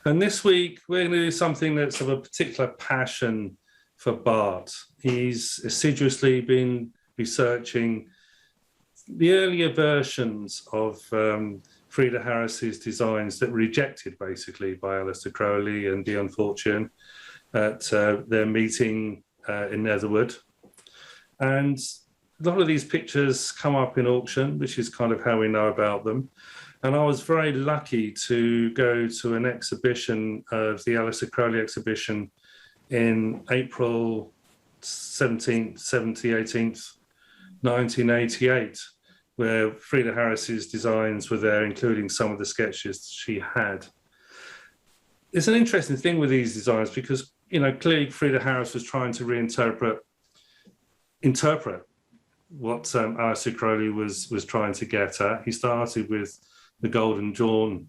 And this week, we're going to do something that's of a particular passion for Bart. He's assiduously been researching the earlier versions of Frieda Harris's designs that were rejected, basically, by Aleister Crowley and Dion Fortune at their meeting in Netherwood. And a lot of these pictures come up in auction, which is kind of how we know about them. And I was very lucky to go to an exhibition of the Aleister Crowley exhibition in April 18th, 1988, where Frieda Harris's designs were there, including some of the sketches she had. It's an interesting thing with these designs because, you know, clearly Frieda Harris was trying to reinterpret what Aleister Crowley was trying to get at. He started with the Golden Dawn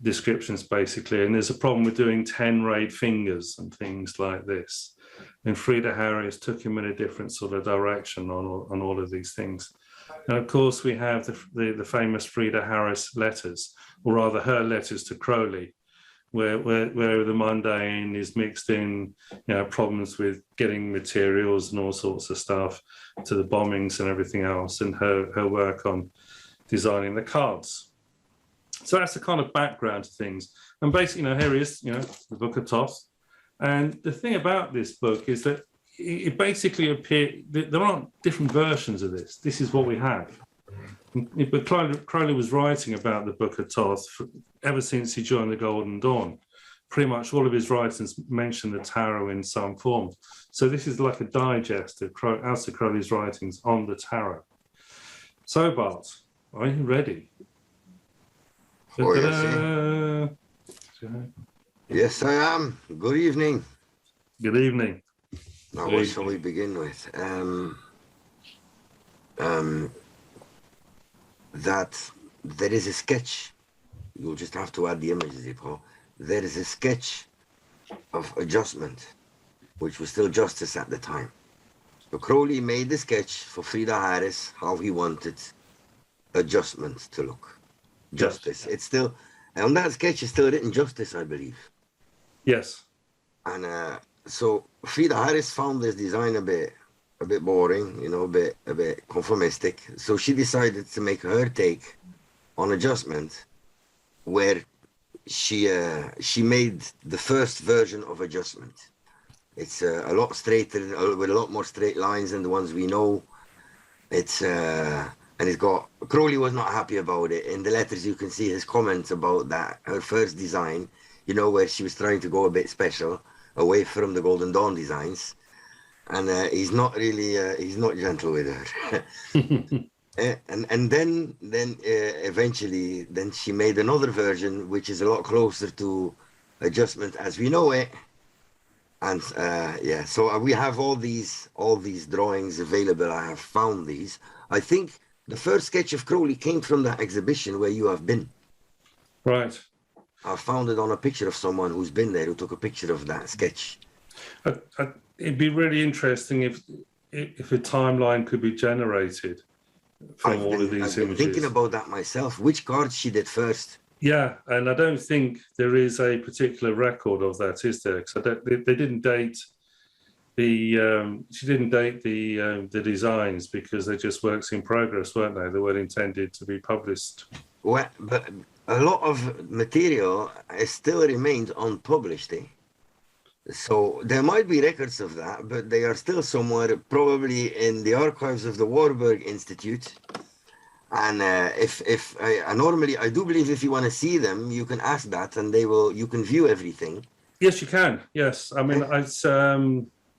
descriptions, basically, and there's a problem with doing 10 rayed fingers and things like this. And Frieda Harris took him in a different sort of direction on all of these things. And of course, we have the famous Frieda Harris letters, or rather her letters to Crowley, where the mundane is mixed in, you know, problems with getting materials and all sorts of stuff, to the bombings and everything else, and her work on designing the cards. So that's the kind of background to things. And basically, you know, here is, you know, the Book of Thoth. And the thing about this book is that it basically appeared, there aren't different versions of this. This is what we have. But Crowley was writing about the Book of Thoth ever since he joined the Golden Dawn. Pretty much all of his writings mention the tarot in some form. So this is like a digest of Aleister Crowley's writings on the tarot. So Bart, are you ready? Oh, yes, I am. Good evening. Good evening. Now, what shall we begin with? That there is a sketch. You'll just have to add the images, Paul. There is a sketch of adjustment, which was still justice at the time. So Crowley made the sketch for Frieda Harris, how he wanted adjustment to look. Justice. It's still, and on that sketch is still written justice, I believe. Yes. And so Frieda Harris found this design a bit boring, you know, a bit conformistic. So she decided to make her take on adjustment, where she made the first version of adjustment. It's a lot straighter, with a lot more straight lines than the ones we know. It's and it's got, Crowley was not happy about it. In the letters you can see his comments about that, her first design, you know, where she was trying to go a bit special, away from the Golden Dawn designs. And he's not really, he's not gentle with her. and then eventually, then she made another version, which is a lot closer to adjustment as we know it. And yeah, so we have all these drawings available. I have found these. I think the first sketch of Crowley came from that exhibition where you have been. Right. I found it on a picture of someone who's been there, who took a picture of that sketch. It'd be really interesting if a timeline could be generated from all of these images. I've been thinking about that myself. Which cards she did first? Yeah, and I don't think there is a particular record of that, is there? Because they didn't date she didn't date the designs because they're just works in progress, weren't they? They weren't intended to be published. Well, but a lot of material still remained unpublished. So there might be records of that, but they are still somewhere, probably in the archives of the Warburg Institute. And normally, I do believe if you want to see them, you can ask that, and you can view everything. Yes, you can. Yes, I mean,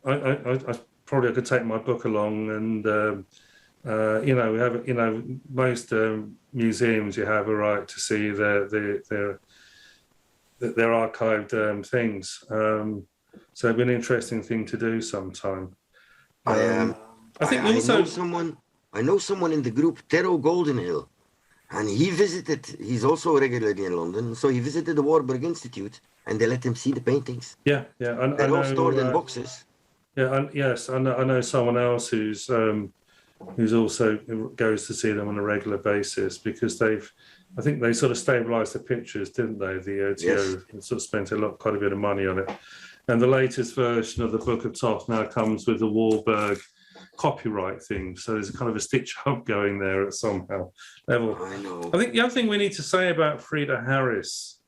I probably could take my book along, and you know, we have, you know, most museums you have a right to see their archived things. So it'd be an interesting thing to do sometime. I think also I know someone in the group, Tarot Goldenhill, and he's also regularly in London, so he visited the Warburg Institute, and they let him see the paintings. Yeah. They're all stored in boxes. Yeah, yes, I know someone else who's also goes to see them on a regular basis because they've I think they sort of stabilised the pictures, didn't they? The OTO sort of spent quite a bit of money on it. And the latest version of the Book of Thoth now comes with the Warburg copyright thing. So there's a kind of a stitch up going there at somehow level. I know. I think the other thing we need to say about Frieda Harris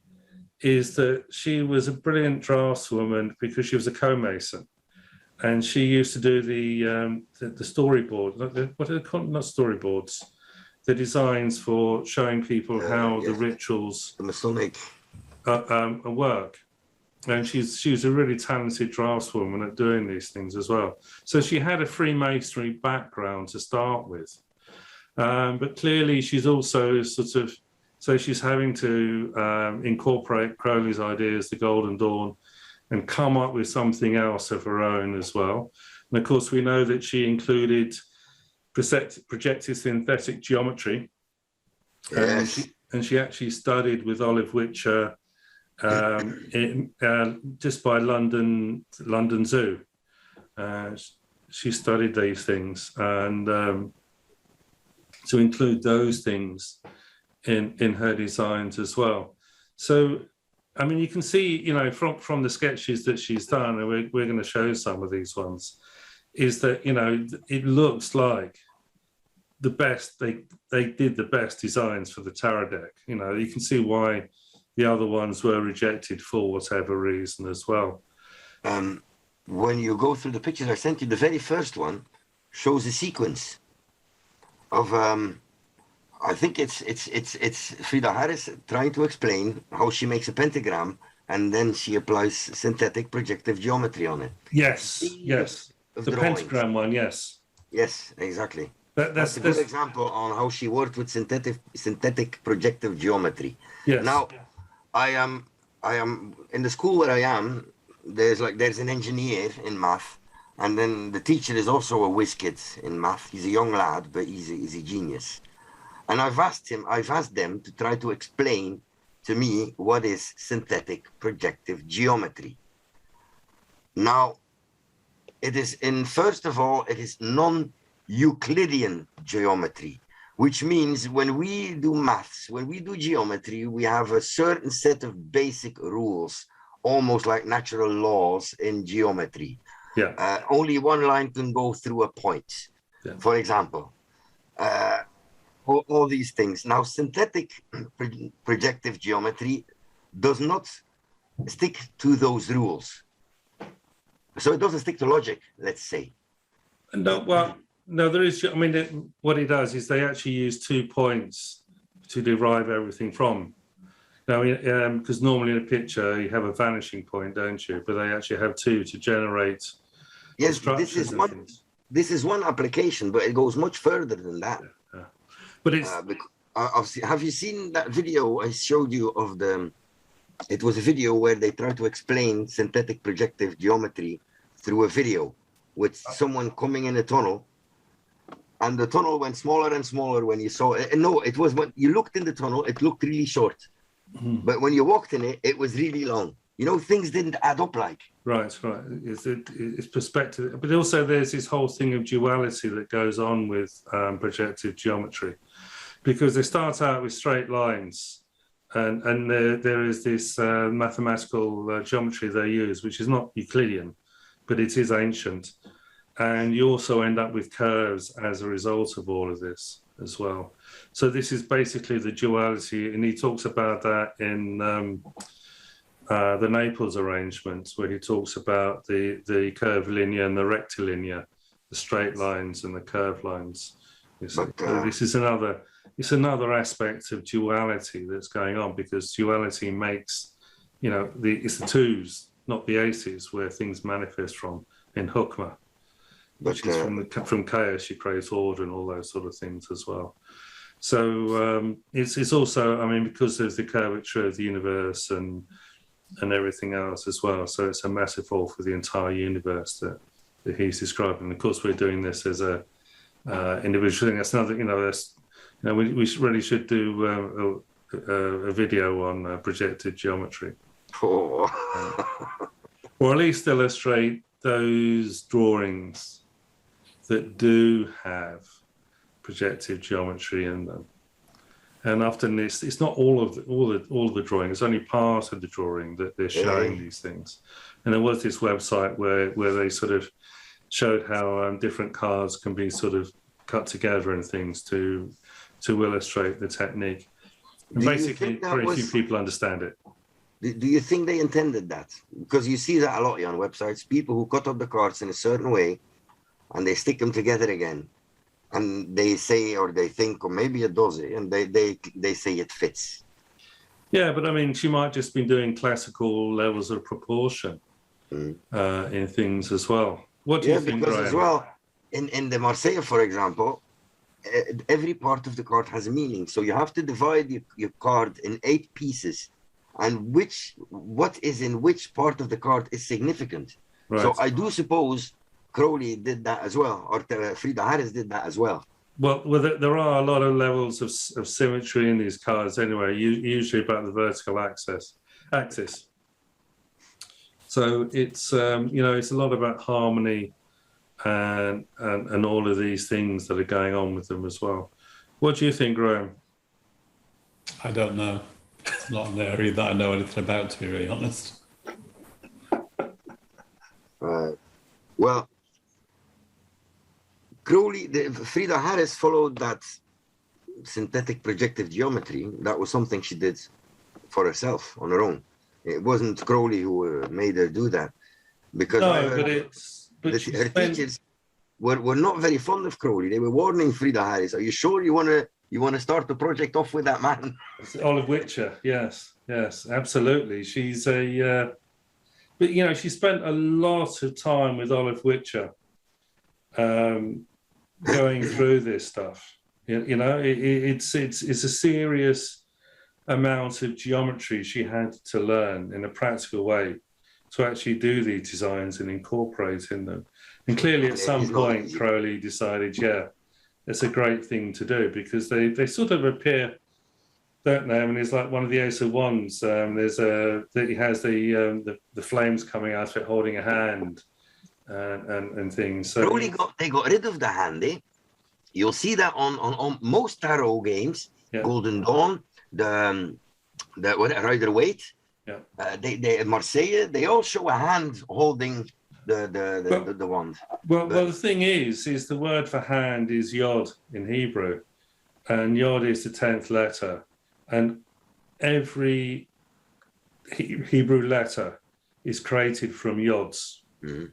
is that she was a brilliant draftswoman because she was a co-mason. And she used to do the storyboard, what are they called? Not storyboards, the designs for showing people how the rituals the Masonic work. And she's a really talented draftswoman at doing these things as well. So she had a Freemasonry background to start with. But clearly she's also so she's having to incorporate Crowley's ideas, the Golden Dawn, and come up with something else of her own as well. And of course, we know that she included projective synthetic geometry. Yes. And she actually studied with Olive Witcher just by London Zoo. She studied these things, and to include those things in her designs as well. So, I mean, you can see, from the sketches that she's done, and we're going to show some of these ones, is that, it looks like the best, they did the best designs for the tarot deck. You can see why the other ones were rejected for whatever reason as well. When you go through the pictures I sent you, the very first one shows a sequence of, I think it's Frieda Harris trying to explain how she makes a pentagram, and then she applies synthetic projective geometry on it. Yes. The pentagram one, yes. Yes, exactly. That's a good example on how she worked with synthetic projective geometry. Yes. Now, I am in the school where I am. There's an engineer in math, and then the teacher is also a whiz kid in math. He's a young lad, but he's a genius. And I've asked them to try to explain to me what is synthetic projective geometry. Now, first of all, it is non-Euclidean geometry, which means when we do maths, when we do geometry, we have a certain set of basic rules, almost like natural laws in geometry. Yeah. Only one line can go through a point, for example. All these things. Now, synthetic projective geometry does not stick to those rules. So it doesn't stick to logic, let's say. No, there is. I mean, what it does is they actually use 2 points to derive everything from. Now, because normally in a picture you have a vanishing point, don't you? But they actually have 2 to generate. Yes, this is one application, but it goes much further than that. Yeah. But it's. Have you seen that video I showed you of it was a video where they tried to explain synthetic projective geometry through a video with someone coming in a tunnel, and the tunnel went smaller and smaller when you saw it. No, it was when you looked in the tunnel, it looked really short. Mm-hmm. But when you walked in it, it was really long. Things didn't add up like. Right. It's perspective. But also there's this whole thing of duality that goes on with projective geometry, because they start out with straight lines, and there is this mathematical geometry they use, which is not Euclidean, but it is ancient. And you also end up with curves as a result of all of this as well. So this is basically the duality, and he talks about that in the Naples arrangements, where he talks about the curvilinear and the rectilinear, the straight lines and the curved lines. This is another aspect of duality that's going on, because duality makes, it's the twos, not the aces, where things manifest from in Hukma, which is from chaos you create order and all those sort of things as well. So it's also, because there's the curvature of the universe and everything else as well. So it's a metaphor for the entire universe that he's describing. And of course, we're doing this as a individual thing. That's another, we really should do a video on projected geometry. Oh. Or at least illustrate those drawings that do have projective geometry in them. And often it's not all of the drawing. It's only part of the drawing that they're showing these things. And there was this website where they sort of showed how different cards can be sort of cut together and things to illustrate the technique. And basically, very few people understand it. Do you think they intended that? Because you see that a lot on websites. People who cut up the cards in a certain way, and they stick them together again. And they say, or they think, or maybe it does it, and they say it fits. Yeah, but I mean, she might just be doing classical levels of proportion in things as well. What do you think, because Graham? As well, in the Marseille, for example, every part of the card has a meaning. So you have to divide your card in 8 pieces, and what is in which part of the card is significant. Right. So I do suppose Crowley did that as well, or Frieda Harris did that as well. Well, there are a lot of levels of symmetry in these cards anyway, usually about the vertical axis. So it's it's a lot about harmony and all of these things that are going on with them as well. What do you think, Graham? I don't know. It's not an area that I know anything about, to be really honest. Well, Crowley, Frieda Harris followed that synthetic projective geometry. That was something she did for herself on her own. It wasn't Crowley who made her do that, because her teachers were not very fond of Crowley. They were warning Frieda Harris, "Are you sure you want to start the project off with that man?" Olive Witcher, yes, absolutely. She's but she spent a lot of time with Olive Witcher. Going through this stuff, it's a serious amount of geometry she had to learn in a practical way to actually do these designs and incorporate in them. And clearly, at some point, Crowley decided, it's a great thing to do, because they sort of appear, don't they? I mean, it's like one of the Ace of Wands. That he has the flames coming out of it, holding a hand. And things. So they got rid of the hand. You'll see that on most tarot games, Golden Dawn, the Rider Waite, they Marseille, they all show a hand holding the wand. Well, the thing is the word for hand is Yod in Hebrew, and Yod is the 10th letter, and every Hebrew letter is created from Yods. Mm-hmm.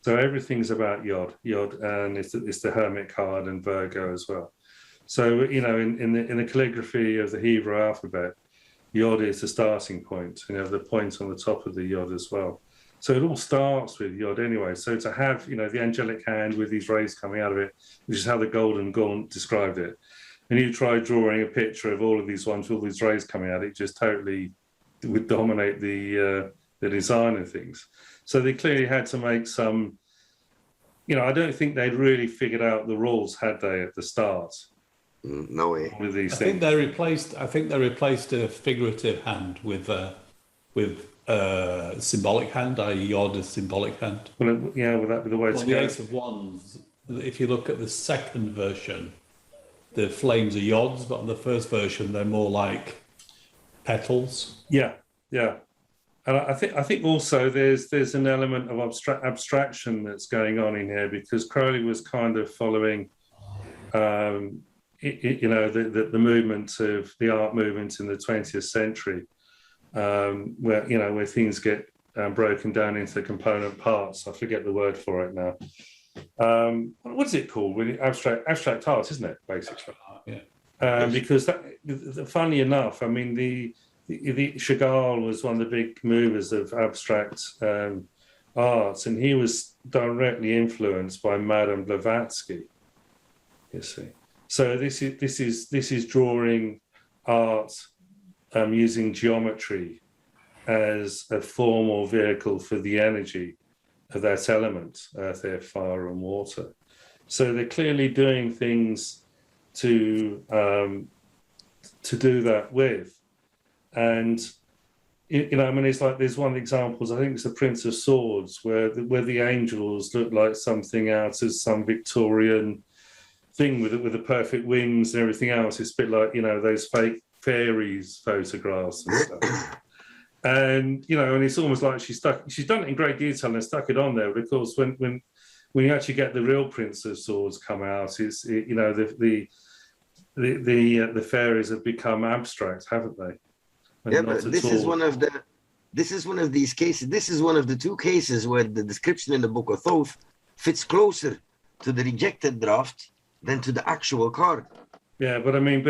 So everything's about Yod, and it's the Hermit card and Virgo as well. So in the calligraphy of the Hebrew alphabet, Yod is the starting point. The point on the top of the Yod as well. So it all starts with Yod anyway. So to have the angelic hand with these rays coming out of it, which is how the Golden Gaunt described it, and you try drawing a picture of all of these ones with all these rays coming out, it just totally would dominate the design of things. So they clearly had to make some, I don't think they'd really figured out the rules, had they, at the start? No way. With these I things. think they replaced a figurative hand with a symbolic hand, i.e. Yod is symbolic hand. Well, would that be the way to go? The Ace of Wands, if you look at the second version, the flames are Yods, but on the first version, they're more like petals. Yeah. And I think also there's an element of abstraction that's going on in here, because Crowley was kind of following, the movement of the art movement in the 20th century, where things get broken down into component parts. I forget the word for it now. What is it called? Really, abstract art, isn't it? Basically, because funnily enough, I mean the Chagall was one of the big movers of abstract arts, and he was directly influenced by Madame Blavatsky. You see, so this is drawing art using geometry as a form or vehicle for the energy of that element, earth, air, fire, and water. So they're clearly doing things to do that with. And it's like there's one example, I think it's the Prince of Swords, where the angels look like something out of some Victorian thing with the perfect wings and everything else. It's a bit like, you know, those fake fairies photographs and stuff. And, you know, and it's almost like she's done it in great detail and stuck it on there. But of course, when you actually get the real Prince of Swords come out, you know, the fairies have become abstract, haven't they? And yeah, but this is one of these cases. This is one of the two cases where the description in the Book of Thoth fits closer to the rejected draft than to the actual card. Yeah, but I mean,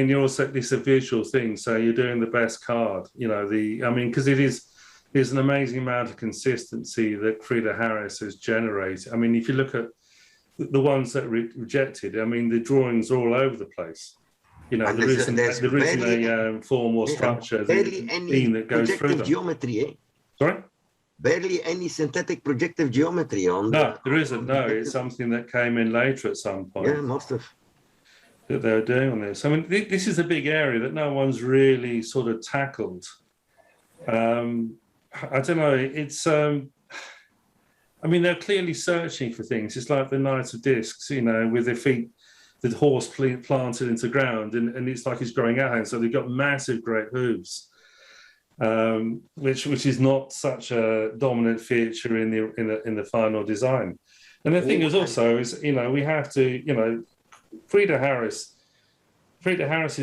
you're also, it's a visual thing, so you're doing the best card. You know, because there's an amazing amount of consistency that Frieda Harris has generated. I mean, if you look at the ones that rejected, I mean, the drawings are all over the place. You know, there isn't a form or structure that goes through them. Geometry, eh? Sorry? Barely any synthetic projective geometry on. No, there isn't. No, it's something that came in later at some point. Yeah, must have. That they're doing this. I mean, this is a big area that no one's really sort of tackled. I don't know. It's. I mean, they're clearly searching for things. It's like the Knight of Discs, you know, with their feet, the horse planted into the ground, and it's like he's growing out. And so they've got massive, great hooves, which is not such a dominant feature in the final design. And the thing is also is, you know, we have to, you know, Frieda Harris's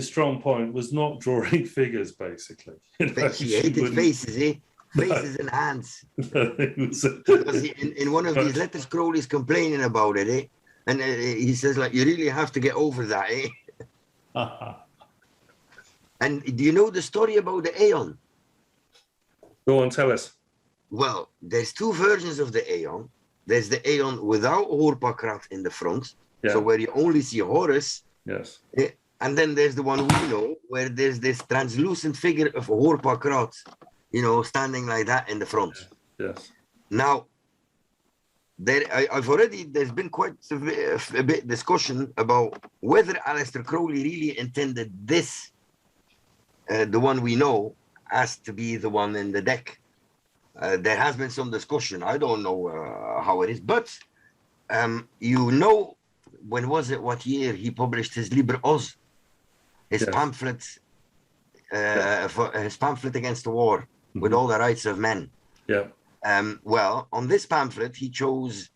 strong point was not drawing figures, basically. You know, she hated faces, eh? Faces and hands. Because in one of these letters, Crowley's complaining about it, eh? And he says, like, you really have to get over that, eh? And do you know the story about the Aeon? Go on, tell us. Well, there's two versions of the Aeon. There's the Aeon without Horpakrat in the front, so where you only see Horus. Yes. And then there's the one we know, where there's this translucent figure of Horpakrat, you know, standing like that in the front. Yes. Now, there's been quite a bit discussion about whether Aleister Crowley really intended this, the one we know, as to be the one in the deck. There has been some discussion. I don't know how it is, but you know, when was it? What year he published his Liber OZ, his pamphlet, for his pamphlet against the war, with all the rights of men. Yeah. Well, on this pamphlet, he chose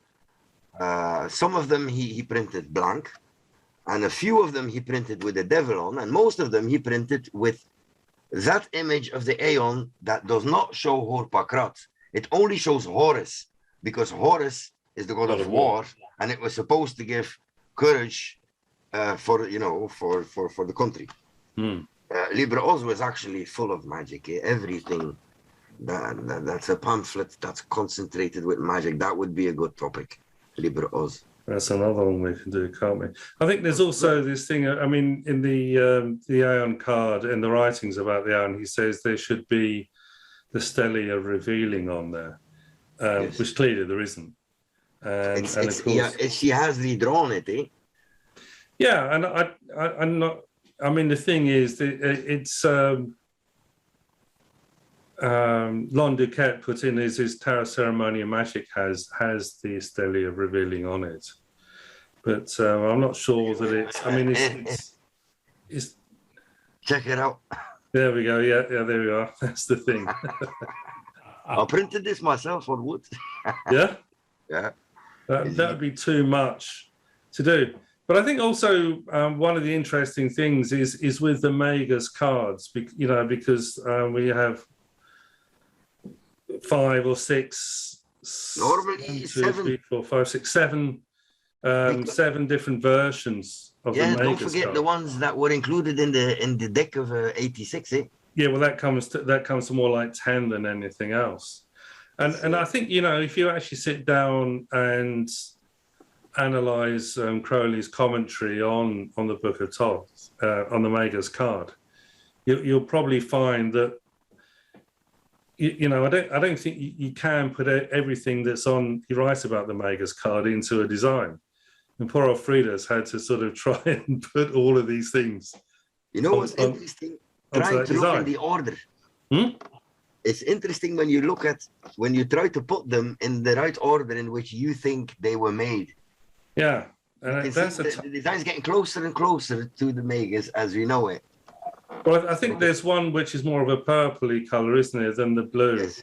some of them he printed blank, and a few of them he printed with the devil on, and most of them he printed with that image of the Aeon that does not show Horpakrat. It only shows Horus, because Horus is the god of war, and it was supposed to give courage for the country. Liber OZ was actually full of magic. Everything that's a pamphlet that's concentrated with magic, that would be a good topic. Liber OZ. That's another one we can do, can't we? I think there's also this thing, I mean, in the Aeon card, in the writings about the Aeon, he says there should be the Stellia revealing on there, which clearly there isn't. And of course, she has redrawn it, eh? Yeah, and I'm not, I mean, the thing is, it's... Lon Duquette put in his Tarot Ceremony of Magic has the Stellia revealing on it, but I'm not sure that it's. I mean, it's. Check it out. There we go. Yeah, there we are. That's the thing. I printed this myself on wood. Yeah. Yeah. That would be too much to do. But I think also one of the interesting things is with the Magus cards, you know, because we have 5 or 6, normally 7, 3, 4, 5, 6, 7, 7 different versions of the Magus. Don't forget card. The ones that were included in the deck of 86, eh? Yeah, well, that comes to more like 10 than anything else. And I think, you know, if you actually sit down and analyze Crowley's commentary on the Book of Thoth, on the Magus card, you'll probably find that, you know, I don't think you can put everything that's on, you write about the Magus card into a design. And poor old Frieda's had to sort of try and put all of these things. You know what's interesting? Trying to look in the order. It's interesting when you try to put them in the right order in which you think they were made. Yeah. And You can see the design's getting closer and closer to the Magus as we know it. well, I think there's one which is more of a purpley colour, isn't it, than the blue, Yes.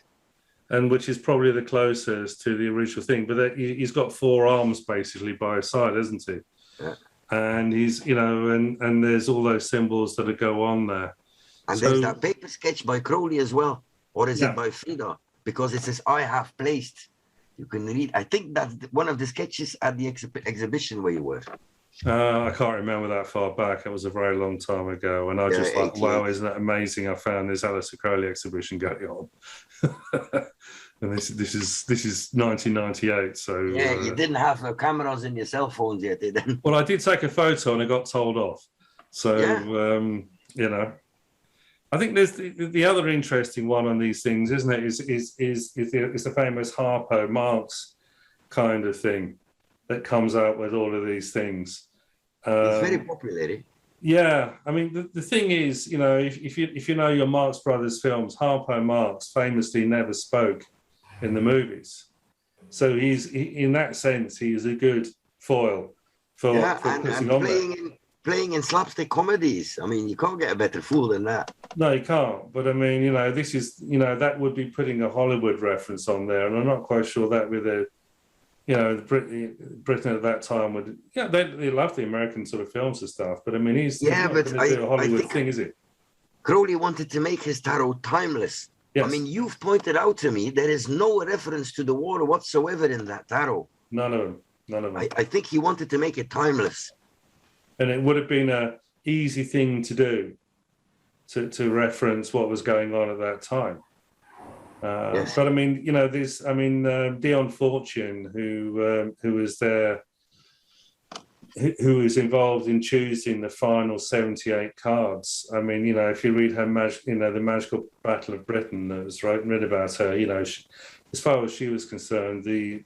and which is probably the closest to the original thing. But he's got 4 arms basically by his side, isn't he? Yeah. And he's, you know, and there's all those symbols that go on there. And So- there's that paper sketch by Crowley as well. Or is Yeah. it by Frieda? Because it says, I have placed. You can read. I think that's one of the sketches at the exhibition where you were. I can't remember that far back. It was a very long time ago. And I Yeah, just like, 88. wow, isn't that amazing? I found this Aleister Crowley exhibition going on. And this is 1998. So Yeah, you didn't have cameras in your cell phones yet, did you? well, I did take a photo and I got told off. So, Yeah. you know, I think there's the other interesting one on these things, isn't it? Is the famous Harpo Marx kind of thing that comes out with all of these things. It's very popular. Eh? Yeah, I mean, the thing is, you know, if you know your Marx Brothers films, Harpo Marx famously never spoke in the movies. So in that sense, he is a good foil for And putting on there. playing in slapstick comedies. I mean, you can't get a better fool than that. No, you can't. But I mean, you know, this is, you know, that would be putting a Hollywood reference on there, and I'm not quite sure that with a, you know, Britain at that time would, yeah, they love the American sort of films and stuff. But I mean, he's not but going to do a Hollywood thing, is it? Crowley wanted to make his tarot timeless. Yes. I mean, you've pointed out to me there is no reference to the war whatsoever in that tarot. None of them. I think he wanted to make it timeless. And it would have been a easy thing to do, to reference what was going on at that time. Yes. But I mean, you know, Dion Fortune, who was there, who was involved in choosing the final 78 cards. I mean, you know, if you read her, the Magical Battle of Britain that was read about her, you know, as far as she was concerned, the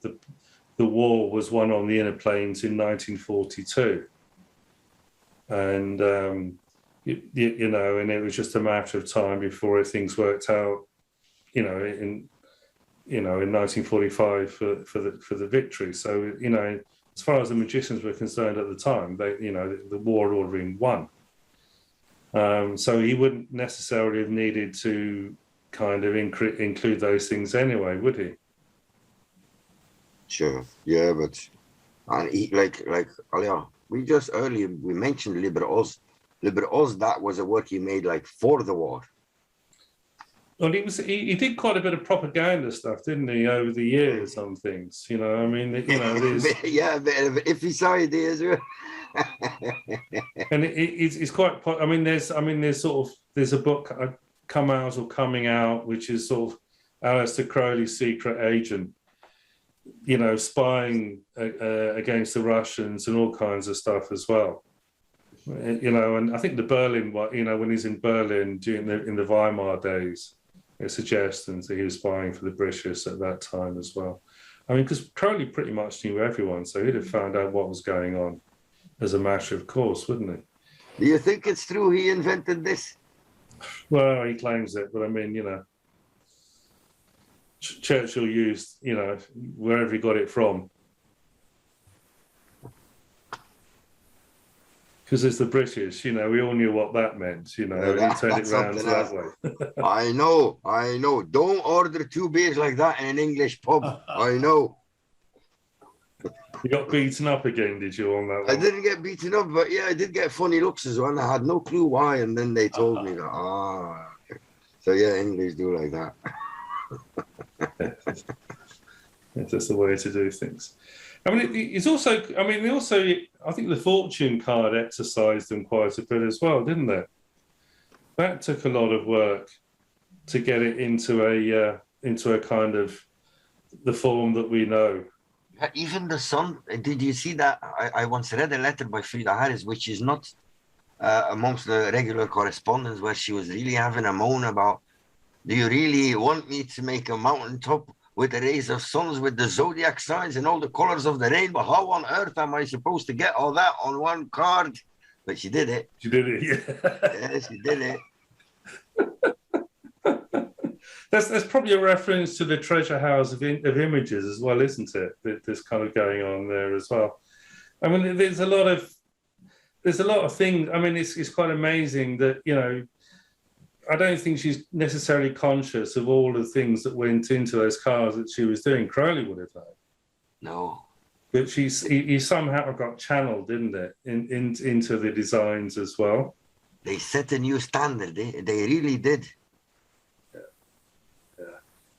war was won on the inner planes in 1942. And, you know, and it was just a matter of time before things worked out, in 1945 for the victory. So, you know, as far as the magicians were concerned at the time, the war had already been won. So he wouldn't necessarily have needed to kind of include those things anyway, would he? Sure. Yeah, but and he, we just earlier we mentioned Liber OZ. Liber OZ, that was a work he made like for the war. Well, he did quite a bit of propaganda stuff, didn't he, over the years on things? You know, I mean, you know, there's yeah, a bit of iffy side is. And it's quite. I mean, there's a book coming out, which is sort of Aleister Crowley's secret agent, you know, spying against the Russians and all kinds of stuff as well. You know, and I think the Berlin, you know, when he's in Berlin in the Weimar days, it suggests that he was spying for the British at that time as well. I mean, because Crowley pretty much knew everyone, so he'd have found out what was going on as a matter of course, wouldn't he? Do you think it's true he invented this? Well, he claims it, but I mean, you know, Churchill used, you know, wherever he got it from. Because as the British, you know, we all knew what that meant, you know, and he turned it round that way. I know. Don't order 2 beers like that in an English pub. I know. You got beaten up again, did you, on that one? I didn't get beaten up, but yeah, I did get funny looks as well. I had no clue why, and then they told me that. Okay. So yeah, English do like that. It's just the way to do things. I mean, it's also. I mean, I think the fortune card exercised them quite a bit as well, didn't it? That took a lot of work to get it into a kind of the form that we know. Even the sun. Did you see that? I once read a letter by Frieda Harris, which is not amongst the regular correspondence, where she was really having a moan about, do you really want me to make a mountaintop with the rays of suns, with the zodiac signs and all the colors of the rainbow? How on earth am I supposed to get all that on one card? But she did it. She did it, yeah. Yeah, she did it. That's probably a reference to the treasure house of images as well, isn't it? There's kind of going on there as well. I mean, there's a lot of things. I mean, it's quite amazing that, you know, I don't think she's necessarily conscious of all the things that went into those cards that she was doing. Crowley would have known. No. But he somehow got channeled, didn't it, into the designs as well. They set a new standard. They really did. Yeah.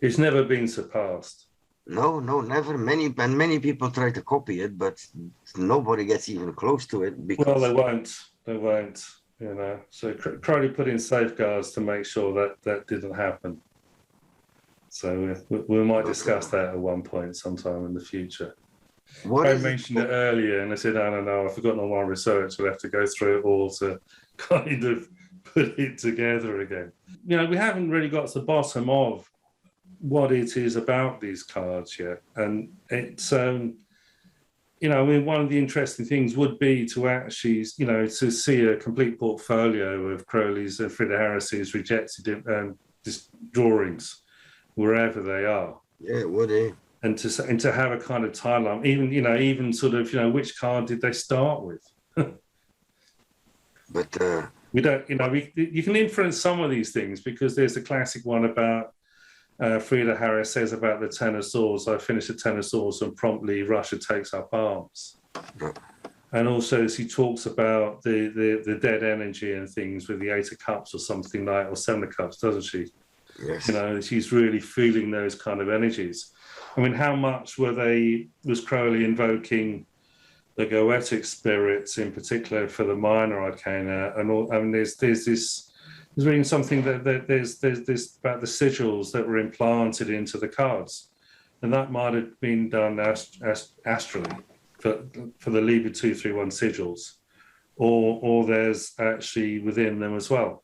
It's never been surpassed. No, never. Many people try to copy it, but nobody gets even close to it. Because... Well, they won't. You know, so Crowley put in safeguards to make sure that didn't happen. So we might discuss that at one point sometime in the future. I mentioned it earlier, and I said, no, I've forgotten all my research. We'll have to go through it all to kind of put it together again. You know, we haven't really got to the bottom of what it is about these cards yet, and it's you know, I mean, one of the interesting things would be to actually, you know, to see a complete portfolio of Crowley's and Frieda Harris's rejected drawings wherever they are. Yeah, it would, eh? And to have a kind of timeline, even sort of, you know, which card did they start with? But we don't, you know, you can inference some of these things because there's the classic one about Frieda Harris says about the Ten of Swords, I finished the Ten of Swords and promptly Russia takes up arms. And also she talks about the dead energy and things with the Eight of Cups or something like, or Seven of Cups, doesn't she? Yes. You know, she's really feeling those kind of energies. I mean, how much was Crowley invoking the Goetic spirits in particular for the minor arcana? And all, I mean, there's reading something that there's this about the sigils that were implanted into the cards, and that might have been done astrally for the Liber 231 sigils, or there's actually within them as well.